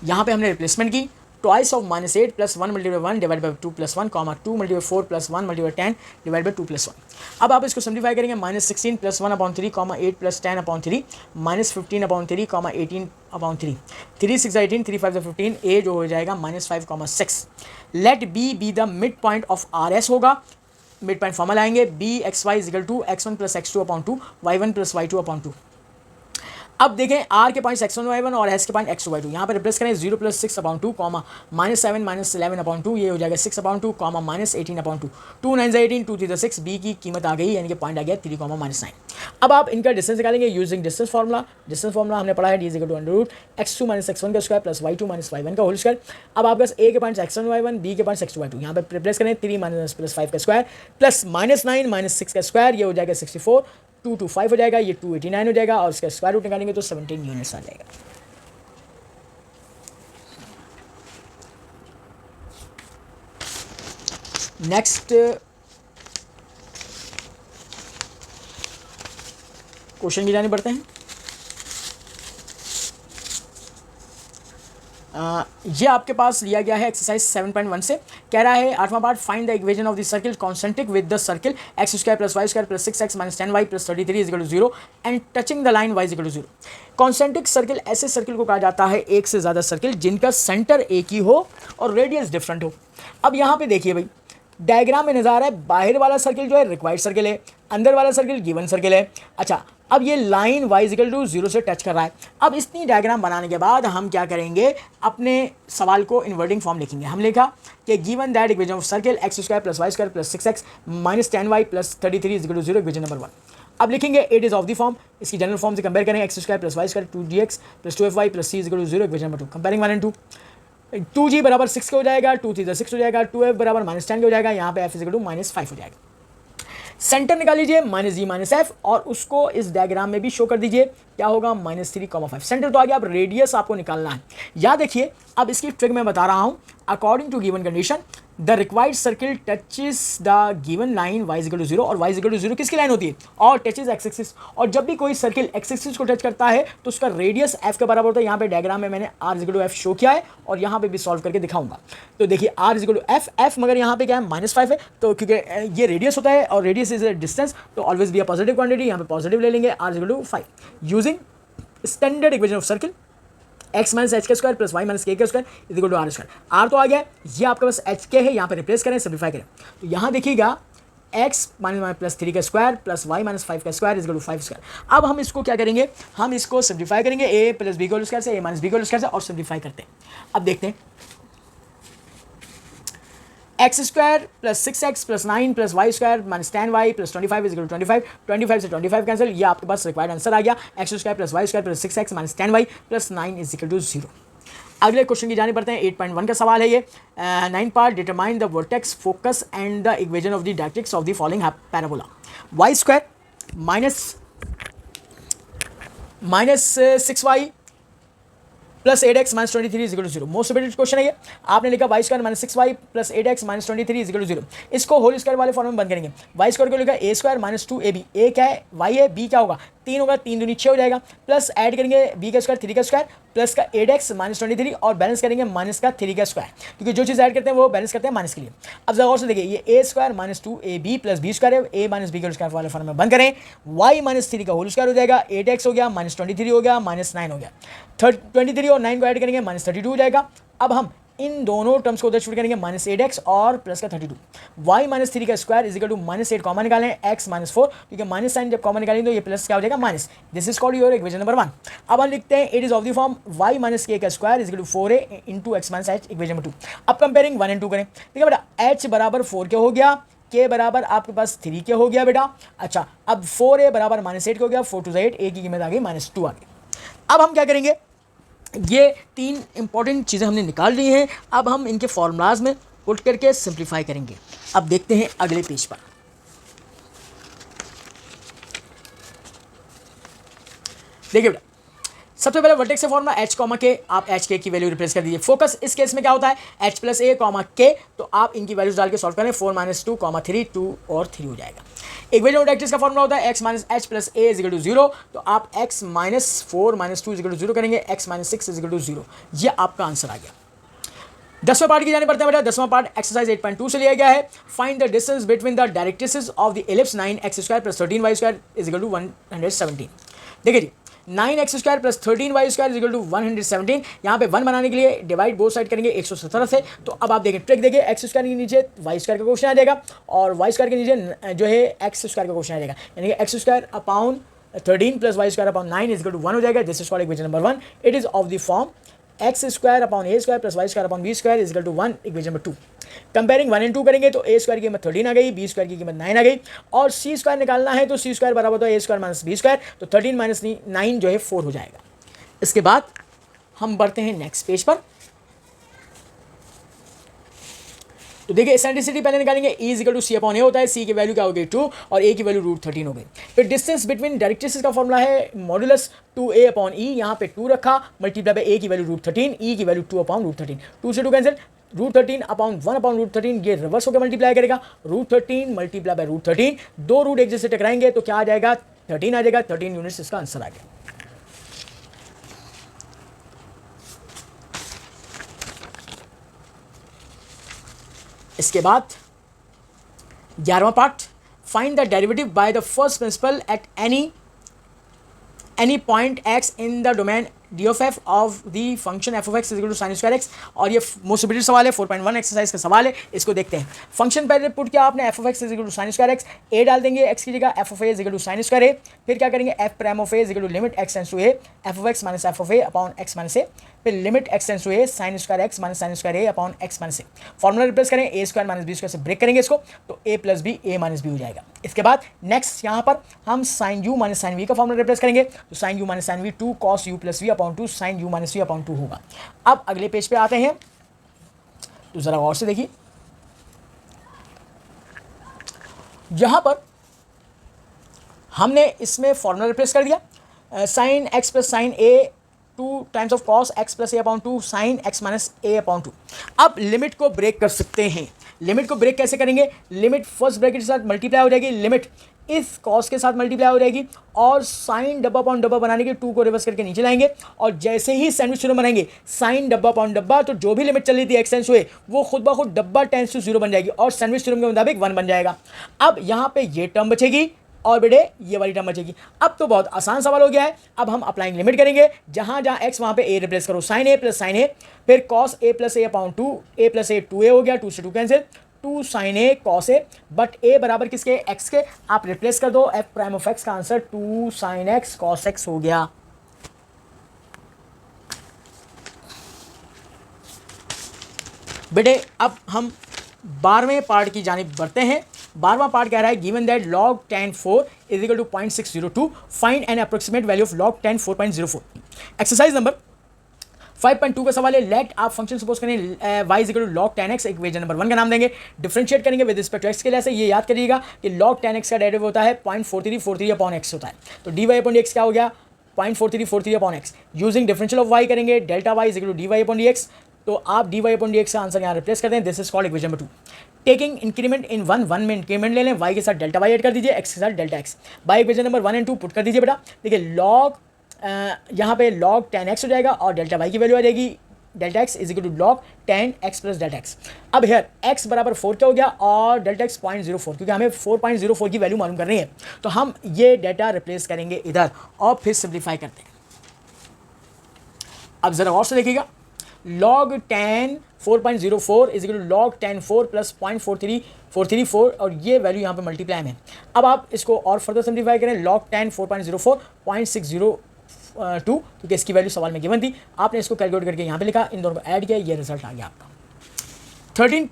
यहाँ पे हमने रिप्लेसमेंट की। Twice of -8 + 1 × 1 divide by 2 + 1, 2 × 4 + 1 × 10 divide by 2 + 1। अब आप इसको सिंप्लीफाई करेंगे। -16 + 1/3, 8 + 10/3, -15/3, 18/3, 3 6 18, 3 5 15, ए जो हो जाएगा -5,6। Let B be the mid point of R S होगा। मिड पॉइंट फॉर्मूला आएंगे, B X Y is equal to x1 + x2/2, y1 + y2/2। अब देखें आर के पॉइंट्स x1 y1 और एस के पॉइंट x2 y2। यहाँ पर रिप्लेस करें 0 + 6/2, -7 -11/2, ये हो जाएगा 6/2, -18/2, 2 9 18, 2 3 6। बी की कीमत आ गई, यानी कि पॉइंट आ गया 3, -9। अब आप इनका डिस्टेंस निकालेंगे using distance formula. Distance formula हमने पढ़ा है, d = x2 - x1 का स्क्वायर + y2 - y1 का होल स्क्वायर। अब आपके पास ए के पॉइंट्स x1 y1, बी के पॉइंट्स x2 y2। यहाँ पर रिप्लेस करें 3 - +5 का स्क्वायर प्लस -9 - 6 का स्क्वायर, ये हो जाएगा 64, 2 2 5 हो जाएगा, ये 289 हो जाएगा और इसका स्क्वायर रूट निकालेंगे तो 17 यूनिट्स आ जाएगा। नेक्स्ट क्वेश्चन की जाने बढ़ते हैं। ये आपके पास लिया गया है एक्सरसाइज 7.1 से। कह रहा है 8वां part, find the equation of the circle concentric with the circle x² + y² + 6x - 10y + 33 = 0 and touching the line y = 0। Concentric circle ऐसे सर्किल को कहा जाता है, एक से ज़्यादा सर्किल जिनका सेंटर एक ही हो और रेडियस डिफरेंट हो। अब यहाँ पे देखिए भाई डायग्राम में नज़र आ रहा है, बाहर वाला सर्किल जो है रिक्वायर्ड सर्किल है, अंदर वाला सर्किल गिवन सर्किल है। अच्छा अब ये लाइन y इक्वल टू 0 से टच कर रहा है। अब इतनी डायग्राम बनाने के बाद हम क्या करेंगे, अपने सवाल को इन्वर्टिंग फॉर्म लिखेंगे। हम लिखा कि given that equation of circle X square plus Y square plus 6x minus 10y plus 33 is equal to 0 equation number 1। अब लिखेंगे it is of the form, इसकी जनरल फॉर्म से कंपेयर करें, X square plus Y square 2gx plus 2fy plus c is equal to 0 equation number 2। Comparing 1 and 2, 2g बराबर 6 का हो जाएगा, 2 3 6 हो जाएगा, 2f बराबर माइनस 10 का हो जाएगा, यहाँ पे f is equal to minus 5 हो जाएगा। सेंटर निकाल लीजिए माइनस जी माइनस एफ और उसको इस डायग्राम में भी शो कर दीजिए, क्या होगा -3,5। सेंटर तो आ गया, अब रेडियस आपको निकालना है। याद देखिए, अब इसकी ट्रिक मैं बता रहा हूँ। According to given condition the required circle touches the given line y equal to 0 और y इक्वल टू 0 किसकी लाइन होती है, और टचेस एक्स एक्सिस। और जब भी कोई सर्किल एक्स एक्सिस को टच करता है तो उसका रेडियस f के बराबर होता है। यहाँ पे डायग्राम में मैंने r equal to f show किया है और यहाँ पे भी सॉल्व करके दिखाऊंगा। तो देखिए r इक्वल टू f मगर यहाँ पे क्या है -5 है, तो क्योंकि ये रेडियस होता है और रेडियस इज डिस्टेंस, तो always be a positive quantity, यहाँ पे पॉजिटिव ले लेंगे। r equal to 5 using standard equation of circle x minus h के square plus y minus k square is equal to r square. R तो आ गया, ये आपके पास एच के है, यहाँ पे रिप्लेस करें, सिंप्लीफाई करें। तो यहाँ देखिएगा x माइनस प्लस 3 का स्क्वायर प्लस वाई माइनस 5 का square is equal to 5 square. अब हम इसको क्या करेंगे, हम इसको सिंप्लीफाई करेंगे a प्लस बी का स्क्वायर से, a माइनस बी का स्क्वायर से, और सिंप्लीफाई करते हैं। अब देखते हैं x square plus 6x plus 9 plus Y square minus 10y plus 25 is equal to 25, 25 से 25 कैंसिल, ये आपके पास रिक्वायर्ड आंसर आ गया। X square plus Y square plus 6x minus 10y plus 9 is equal to 0। अगले क्वेश्चन की जाने पड़ते हैं। 8.1 का सवाल है ये। 9 part, determine the vertex focus and the equation of the directrix of the following parabola. Y square minus 6y plus 8x minus 23 is equal to 0। Most repeated question है ये। आपने लिखा y square minus 6y plus 8x minus 23 is equal to 0। इसको whole square वाले form में बंद करेंगे। Y square को लिखा a square minus 2ab, a क्या है, y है, b क्या होगा, 3 होगा, 3 दूनी 6 हो जाएगा, प्लस ऐड करेंगे b का स्क्वायर 3 का स्क्वायर प्लस का 8x माइनस 23 और बैलेंस करेंगे माइनस का 3 का स्क्वायर, क्योंकि जो चीज़ ऐड करते हैं वो बैलेंस करते हैं माइनस के लिए। अब जरा और से देखिए, ये a square minus 2ab plus b square है, a माइनस b का स्क्वायर वाले फॉर्म में बंद करें। y माइनस 3 का होल स्क्वायर हो जाएगा, 8x हो गया, माइनस 23 हो गया, माइनस 9 हो गया, 23 और 9 को ऐड करेंगे माइनस 32 हो जाएगा। अब हम इन दोनों टर्म्स को उधर शिफ्ट करेंगे, माइनस 8x और प्लस का 32। y माइनस 3 का square is equal to minus 8 common निकालें, x माइनस 4, क्योंकि माइनस साइन जब कॉमन निकालेंगे तो ये प्लस क्या हो जाएगा, minus. This is called your equation number 1। अब हम लिखते हैं it is of the form y minus k का square is equal to 4a into x minus h equation number 2। अब कंपेयरिंग 1 एंड 2 करें। ठीक है बेटा, h बराबर 4 के हो गया, के बराबर आपके पास 3 के हो गया बेटा। अच्छा, अब 4a बराबर माइनस 8 के हो गया, 4 2 8, a की कीमत आ गई माइनस 2 आ गई। अब हम क्या करेंगे, ये 3 इंपॉर्टेंट चीज़ें हमने निकाल ली हैं। अब हम इनके फॉर्मूलाज में पुट करके सिंप्लीफाई करेंगे। अब देखते हैं अगले पेज पर। देखिए बेटा, सबसे पहले वर्टेक्स से फॉर्मूला h कॉमा के, आप h के की वैल्यू रिप्लेस कर दीजिए। फोकस इस केस में क्या होता है, h प्लस a कॉमा के, तो आप इनकी वैल्यूज डाल के सॉल्व करें। 4 माइनस 2 कॉमा 3, 2 और 3 हो जाएगा। इक्वेशन ऑफ डायरेक्ट्रिक्स का फॉर्मूला होता है x minus h plus a is equal to 0, तो आप x minus 4 minus 2 is equal to 0 करेंगे, x minus 6 is equal to 0। ये आपका आंसर आ गया। 10वां पार्ट की जाने पड़ता है बेटा। 10वां पार्ट एक्सरसाइज 8.2 से लिया गया है। Find the distance between the directrices of the ellipse 9x square plus 13y square is equal to 117। देखिए जी, 9x square plus 13y square is equal to 117। यहाँ पे 1 बनाने के लिए डिवाइड बोथ साइड करेंगे 117 से। तो अब आप देखें, ट्रिक देखिए, x स्क्वायर के नीचे y स्क्वायर का क्वेश्चन आ जाएगा और y स्क्वायर के नीचे जो है x स्क्वायर का क्वेश्चन आ जाएगा, यानी कि x square upon 13 plus y square upon 9 is equal to 1 हो जाएगा। This is called equation number 1। It is of the form x square upon a square plus Y square upon b square is equal to 1, equation number 2। Comparing 1 and 2 करेंगे तो a square की कीमत 13 आ गई, B square की कीमत 9 आ गई, और सी square निकालना है तो सी स्क्वायर बराबर होता है ए स्क्वायर माइनस बी स्क्वायर, तो 13 माइनस 9 जो है 4 हो जाएगा। इसके बाद हम बढ़ते हैं नेक्स्ट पेज पर। तो देखिए, एसेंट्रिसिटी पहले निकालेंगे, E is equal to C upon A होता है, सी की वैल्यू क्या हो गई 2 और ए की वैल्यू √13 हो गई। फिर डिस्टेंस बिटवीन डायरेक्ट्रिसेस का फॉर्मूला है मॉडुलस 2a अपॉन ई, यहाँ पे 2 रखा, मल्टीप्लाई बाय ए की वैल्यू √13, ई की वैल्यू 2 अपॉन √13, 2 से 2 कैंसिल, √13 अपॉन 1 अपॉन √13, ये रिवर्स होकर मल्टीप्लाई करेगा, √13 मल्टीप्लाई बाय √13, 2 रूट एक जैसे टकराएंगे तो क्या आ जाएगा, 13 आ जाएगा, 13 यूनिट्स इसका आंसर आ गया। इसके बाद 11वां part, find the derivative by the first principle at any point x in the domain D of F of the function F of X is equal to sine square X. और ये most repeated सवाल है, 4.1 exercise का सवाल है, इसको देखते हैं। फंक्शन पहले पुट किया आपने, F of X is equal to sine square X, A डाल देंगे एक्स की जगह, F of A is equal to sine square A, फिर क्या करेंगे F prime of A is equal to limit x tends to A F of X minus F of A upon X minus A, फिर limit x tends to A sine square X minus sine square A upon X minus A. Formula replace करें, a square minus b square से break करेंगे इसको, तो a plus b a minus b हो जाएगा। इसके बाद नेक्स्ट यहाँ पर हम sine u minus sine v का फॉर्मूला रिप्लेस करेंगे, तो sine u minus sine v 2 cos u plus v upon 2 sine u minus v upon 2 होगा। अब अगले पेज पे आते हैं, तो जरा गौर से देखिए, यहां पर हमने इसमें फॉर्मूला रिप्लेस कर दिया, sine x plus sine A 2 times of cos x plus A upon 2 sine x minus A upon 2। अब लिमिट को ब्रेक कर सकते हैं। लिमिट को ब्रेक कैसे करेंगे, लिमिट फर्स्ट ब्रैकेट के साथ मल्टीप्लाई हो जाएगी, लिमिट इस कॉस के साथ मल्टीप्लाई हो जाएगी, और साइन डब्बा अपॉन डब्बा बनाने के 2 को रिवर्स करके नीचे लाएंगे, और जैसे ही सैंडविच थ्योरम बनाएंगे साइन डब्बा अपॉन डब्बा, तो जो भी लिमिट चल रही थी एक्स टेंस टू ए वो खुद ब खुद डब्बा टेंस टू 0 बन जाएगी, और सैंडविच थ्योरम के मुताबिक 1 बन जाएगा। अब यहाँ पे ये टर्म बचेगी और बेटे ये वाली टर्म बचेगी। अब तो बहुत आसान सवाल हो गया है। अब हम अप्लाइंग लिमिट करेंगे, जहां जहां एक्स वहां पे ए रिप्लेस करो, sine A plus sine A, फिर cos A plus A upon 2, A plus A 2a हो गया, 2 से 2 cancel, 2 sine A cos A, but A बराबर किसके, एक्स के, आप रिप्लेस कर दो एफ प्राइम ऑफ एक्स का answer 2 sine X cos X हो गया। बेटे अब हम 12वें पार्ट की जानिब बढ़ते हैं। 12वां पार्ट कह रहा है given that log tan 4 is equal to 0.602 find an approximate value of log tan 4.04। Exercise number 5.2 का सवाल है, लेट आप फंक्शन सपोज करें y is equal to log tan x, equation number 1 का नाम देंगे, डिफरेंशिएट करेंगे विद रिस्पेक्ट टू x के लिए। से ये याद करिएगा कि log tan x का डेरिवेटिव होता है 0.4343 अपॉन x होता है, तो dy अपॉन dx क्या हो गया 0.4343 upon x। Using differential of y करेंगे, delta y is equal to dy upon dx, तो आप dy अपॉन dx का आंसर यहाँ रिप्लेस करते हैं, this is called equation number 2। Taking increment in 1 में इंक्रीमेंट ले लें, y के साथ डेल्टा y ऐड कर दीजिए, x के साथ delta x, by equation number 1 and 2 put कर दीजिए बेटा। देखिए log यहाँ पे log tan x हो जाएगा और डेल्टा y की वैल्यू आ जाएगी delta x is equal to log tan x plus delta x। अब हेयर x बराबर 4 क्या हो गया और डेल्टा x 0.04, क्योंकि हमें 4.04 की वैल्यू मालूम करनी है, तो हम ये डेटा रिप्लेस करेंगे इधर और फिर सिंप्लीफाई करते हैं। अब जरा और से देखिएगा, log tan 4.04 is equal to log tan 4 plus 0.43434, और ये वैल्यू यहाँ पे मल्टीप्लाई में। अब आप इसको और फर्दर सिंप्लीफाई करें, log tan 4.04 0.602, क्योंकि इसकी वैल्यू सवाल में गिवन थी, आपने इसको कैलकुलेट करके यहाँ पे लिखा, इन दोनों को ऐड किया, ये रिजल्ट आ गया आपका। 13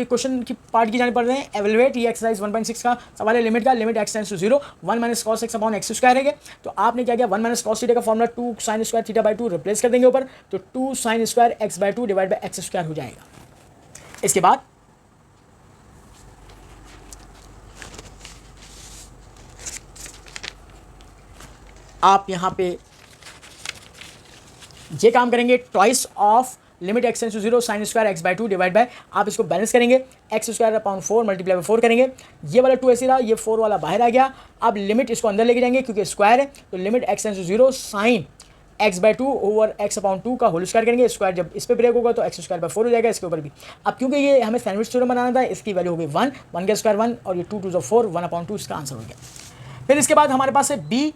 क्वेश्चन की पार्ट की जाने पड़ रहे हैं, एवेलुएट, ये एक्सरसाइज 1.6 का सवाल है, लिमिट का, limit x tends to 0 1 minus cos x upon x square है। तो आपने क्या किया, 1 माइनस कॉस थीटा का formula 2 sine square theta by 2 replace कर देंगे ऊपर, तो 2 sine square x by 2 divide by x square हो जाएगा। इसके बाद आप यहाँ पे ये काम करेंगे, twice of limit x tends to 0 sine square x by 2 divide by, आप इसको बैलेंस करेंगे, x square upon 4 multiply by 4 करेंगे, ये वाला 2 ऐसे रहा, ये 4 वाला बाहर आ गया। अब लिमिट इसको अंदर लेके जाएंगे क्योंकि स्क्वायर है, तो limit x tends to 0 sine x by 2 over x upon 2 का होल स्क्वायर करेंगे, स्क्वायर जब इस पे ब्रेक होगा तो एक्स स्क्वायर बाई 4 हो जाएगा, इसके ऊपर भी। अब क्योंकि ये हमें सैंडविच थ्योरम बनाना था, इसकी वैल्यू हो गई 1 का स्क्वायर 1 और ये 2 2 4 1 अपॉन 2 इसका आंसर हो गया। फिर इसके बाद हमारे पास है बी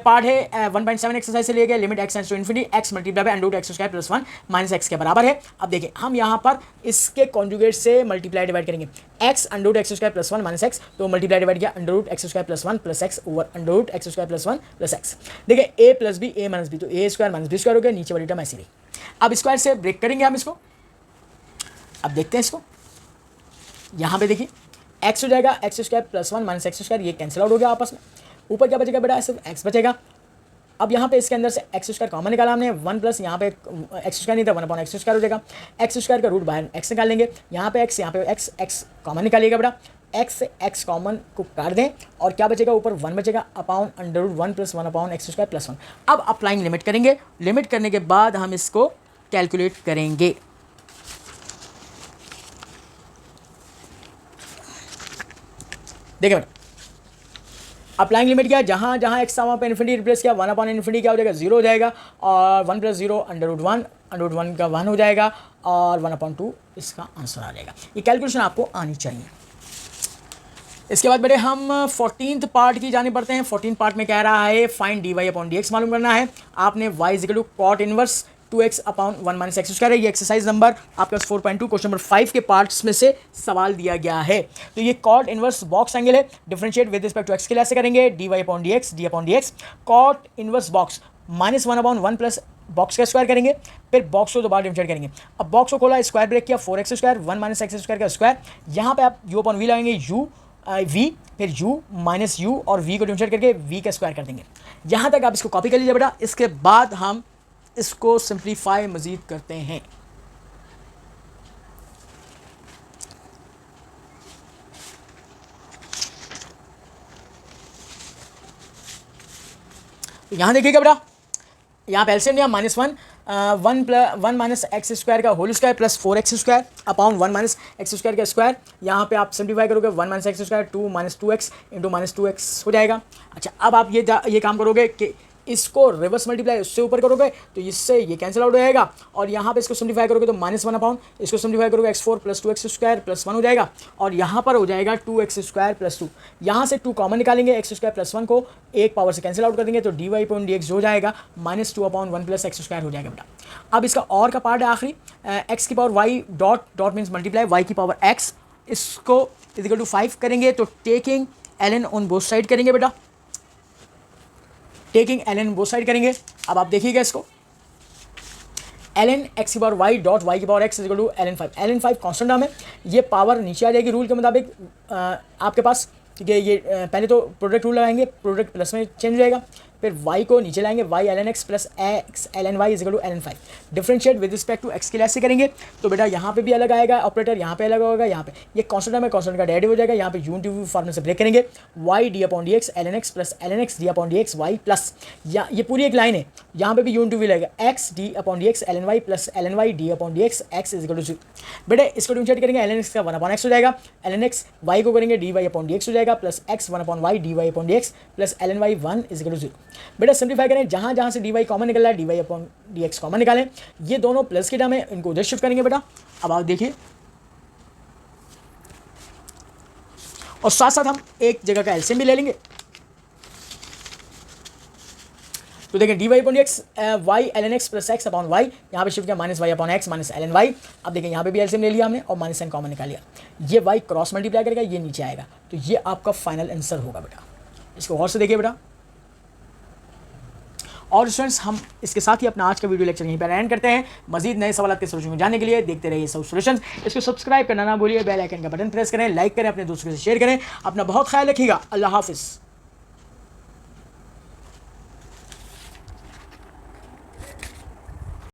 पार्ट है 1.7 एक्सरसाइज से लिए गया, limit x tends to infinity x multiply by under root x square plus 1 minus x के बराबर है। अब देखिए हम यहाँ पर इसके कॉन्जुगेट से मल्टीप्लाई डिवाइड करेंगे, x under root x square plus 1 minus x, तो मल्टीप्लाई डिवाइड किया under root x square plus 1 plus x over under root x square plus 1 plus x. देखिए a plus b a minus b, तो a square minus b square हो गया, नीचे वाली term ऐसी रही। अब स्क्वायर से ब्रेक करेंगे हम इसको, अब देखते हैं इसको, यहाँ पे देखिए एक्स हो जाएगा x square plus 1 minus x square, ये कैंसिल आउट हो गया आपस में, ऊपर क्या बचेगा बेटा, सिर्फ एक्स बचेगा। अब यहाँ पे इसके अंदर से एक्स स्क्वायर कॉमन निकाला हमने, 1 प्लस यहाँ पे एक्स स्क्वायर नहीं था 1 अपॉन एक्स स्क्वायर हो जाएगा, एक्स स्क्वायर का रूट बाहर एक्स निकाल लेंगे, यहाँ पे एक्स एक्स कॉमन निकालिएगा बेटा, एक्स से एक्स कॉमन को काट दें और क्या बचेगा, ऊपर 1 बचेगा upon under root 1 plus 1 upon x square plus 1। अब अप्लाइंग लिमिट करेंगे, लिमिट करने के बाद हम इसको कैलकुलेट करेंगे। देखिए बेटा अप्लाइंग लिमिट क्या है, जहाँ जहाँ एक्स था वहाँ पे इन्फिनिटी रिप्लेस किया, 1 अपॉन इन्फिनिटी क्या हो जाएगा 0 हो जाएगा, और 1 प्लस 0 अंडर रूट 1 का 1 हो जाएगा, और 1 अपॉन 2 इसका आंसर आ जाएगा। ये कैलकुलेशन आपको आनी चाहिए। इसके बाद बेटे हम 14th पार्ट की जाने पड़ते हैं। 14th पार्ट में कह रहा है फाइंड dy अपॉन dx मालूम करना है। आपने y equal to cot inverse 2x upon 1 minus x square है। ये एक्सरसाइज नंबर आपके पास 4.2 क्वेश्चन नंबर 5 के पार्ट्स में से सवाल दिया गया है। तो ये कॉट इनवर्स बॉक्स एंगल है, differentiate with respect to x के लिए ऐसे करेंगे dy upon dx d upon dx cot inverse box -1 upon 1 plus box का स्क्वायर करेंगे, फिर बॉक्स को दोबारा डिफरेंशिएट करेंगे। अब बॉक्स को खोला, स्क्वायर ब्रेक किया, 4x square 1 minus x square का स्क्वायर। यहाँ पे आप u अपॉन वी लगाएंगे u v, फिर u माइनस u और v को डिफरेंशिएट करके v का स्क्वायर कर देंगे। यहाँ तक आप इसको कॉपी कर लीजिए बेटा। इसके बाद हम इसको सिंप्लीफाई मजीद करते हैं। तो यहाँ देखिएगा बेटा, यहाँ पे एलसीएम लिया -1 माइनस एक्स स्क्वायर का whole square plus 4x square upon 1 minus x square का स्क्वायर। यहाँ पे आप सिंप्लीफाई करोगे 1 minus x square 2 minus 2x into minus 2x हो जाएगा। अच्छा, अब आप ये काम करोगे कि इसको रिवर्स मल्टीप्लाई उससे ऊपर करोगे तो इससे ये कैंसिल आउट हो जाएगा, और यहाँ पे इसको सिंप्लीफाई करोगे तो -1 अपॉन इसको सिंप्लीफाई करोगे x4 plus 2x square plus 1 हो जाएगा, और यहाँ पर हो जाएगा 2x स्क्वायर प्लस 2। यहाँ से 2 कॉमन निकालेंगे, x स्क्वायर प्लस 1 को एक पावर से कैंसिल आउट कर देंगे तो dy अपॉन dx हो जाएगा -2 अपॉन 1 प्लस एक्स स्क्वायर हो जाएगा बेटा। अब इसका और का पार्ट है आखिरी, x की power y dot dot means multiply y की पावर x, इसको इक्वल टू 5 करेंगे तो taking ln on both side करेंगे बेटा, टेकिंग ln बोथ साइड करेंगे। अब आप देखिएगा इसको, ln x की पावर y डॉट y की power x equal to ln 5 constant नाम है, ये पावर नीचे आ जाएगी रूल के मुताबिक आपके पास, ठीक है। ये पहले तो प्रोडक्ट रूल लगाएंगे, प्रोडक्ट प्लस में चेंज हो जाएगा, फिर y को नीचे लाएंगे y ln x plus x ln y is equal to ln 5। Differentiate with respect to x के लिए ऐसे करेंगे तो बेटा यहाँ पे भी अलग आएगा ऑपरेटर, यहाँ पे अलग होगा, यहाँ पे ये कॉन्स्टेंट में कॉन्स्टेंट का डेरिवेटिव हो जाएगा। यहाँ पे यूनिट फॉर्मूले से ब्रेक करेंगे y d upon dx ln x plus ln x d upon dx y plus, या ये पूरी एक लाइन है, यहाँ पे भी यूनिट लगेगा x d upon dx ln y plus ln y d upon dx x is equal to 0। बेटा इसको डिफरेंशिएट करेंगे, ln x का 1 अपॉन x हो जाएगा, ln x y को करेंगे dy अपॉन dx हो जाएगा plus x 1 upon y dy upon dx plus ln y 1 is equal to 0। बेटा सिंप्लीफाई करें, जहां जहां से dy कॉमन निकल रहा है dy अपॉन dx कॉमन निकालें, ये दोनों प्लस की टर्म है, इनको उधर शिफ्ट करेंगे बेटा। अब आप देखिए, और साथ साथ हम एक जगह का एलसीएम भी ले लेंगे। तो देखें dy upon dx y ln x plus x upon y, यहाँ पे शिफ्ट किया minus y upon x minus ln y। अब देखें यहाँ पे भी एलसीएम ले लिया हमने और माइनस साइन कॉमन निकाल लिया, ये y क्रॉस मल्टीप्लाई करेगा, ये नीचे आएगा, तो ये आपका फाइनल आंसर होगा बेटा। इसको गौर से देखिए बेटा। और स्टूडेंट्स, हम इसके साथ ही अपना आज का वीडियो लेक्चर यहीं पर एंड करते हैं। मजीद नए सवाल के सोल्यूशन को जानने के लिए देखते रहिए सब सॉल्यूशंस। इसको सब्सक्राइब करना ना भूलिए, बेल आइकन का बटन प्रेस करें, लाइक करें, अपने दोस्तों से शेयर करें। अपना बहुत ख्याल रखिएगा। अल्लाह हाफिज़।